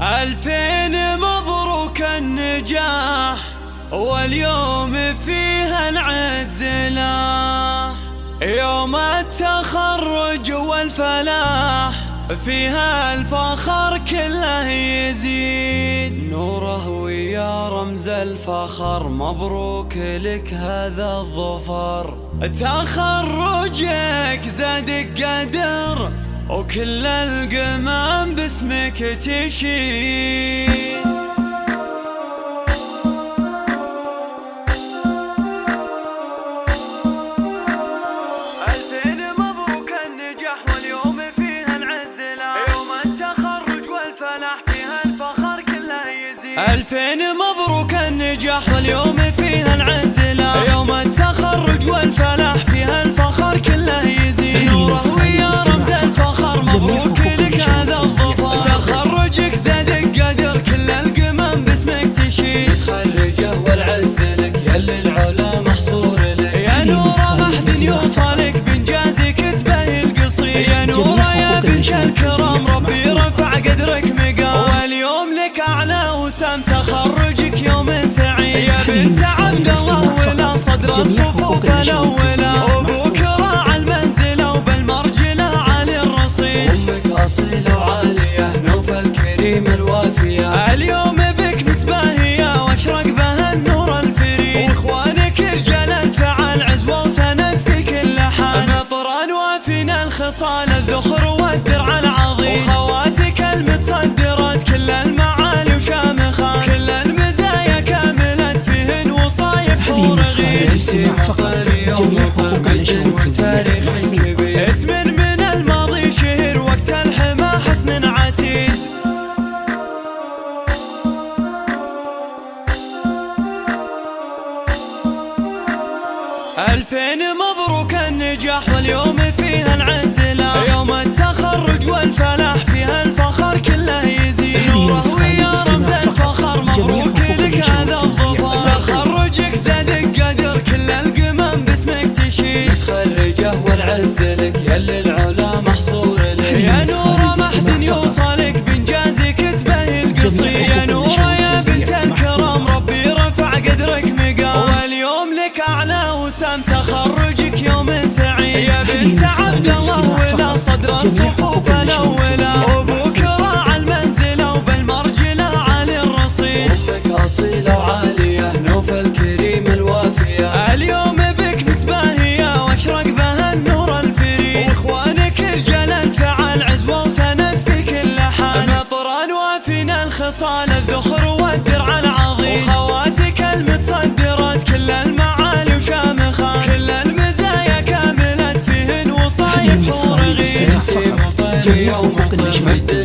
ألفين مبروك النجاح، واليوم فيها نعز له، يوم التخرج والفلاح، فيها الفخر كله يزيد نوره ويا رمز الفخر. مبروك لك هذا الظفر، تخرجك زادك قدر، وكل القمم باسمك تشيد. ألفين مبروك النجاح، واليوم فيها نعز له، يوم التخرج والفلاح، فيها الفخر كله يزيد. ألفين مبروك النجاح، واليوم فيها نعز له، يوم التخرج والفلاح، فيها الفخر كله يزيد نوره ويا رمز الفخر. مبروك لك هذا الظفر، تخرجك زادك قدر، كل القمم باسمك تشيد. تخرجه والعز لك يلي العلا محصور لك، يا نور محد يوصلك بإنجازك تبهي القصيد. يا نور يا بنت الكرام، ربي رفع قدرك مقام، واليوم لك أعلى وسام. تخرجك يوم سعيد يا بنت عبد الله، ولا صدر الصفوف الأولى، وأبوك راعى المنزلة وبالمرجلة عالي الرصيد. أمك أصيلة وعالية نوف الكريم الوافية، اليوم بك متباهية واشرق بها النور الفريد. واخوانك رجال الفعل، عزوة وسند في كل حال، نطران وافينا الخصال، الذخر والدرع العظيم. وخواتك المتصدرات كل المعالي وشامخات، كل المزايا كاملات، فيهن وصايف حور غير. جميع حقوق الأشياء وتاريخ كبير، اسم من الماضي شهر، وقت الحما حسن عتيد. ألفين مبروك النجاح، واليوم فيها نعز له، يوم التخرج والفلاح، فيها الفخر كله يزيد نوره ويا رمز الفخر. مبروك لك هذا الظفر، تخرجك زادك قدر، كل القمم باسمك تشيد. تخرجه والعز لك يلي العلا محصور لك، يا نور محد يوصلك بإنجازك تبهي القصيد. يا نور يا بنت الكرام، ربي رفع قدرك مقام، واليوم لك أعلى وسام. تخرجك يوم سعيد يا بنت عبد الله، ولا صدر الصفوف الأولى، وأبوك راعى المنزلة وبالمرجلة عالي الرصيد. أمك أصيلة وعالية نوف الكريم الوافية، اليوم بك متباهية واشرق بها النور الفريد. واخوانك رجال الفعل، عزوة وسند في كل حال، نطران وافينا الخصال، الذخر والدرع العظيم. وخواتك المتصدرات كل المعالي وشامخات، كل المزايا كاملات، فيهن وصايف حور غير. جميع حقوق الأشياء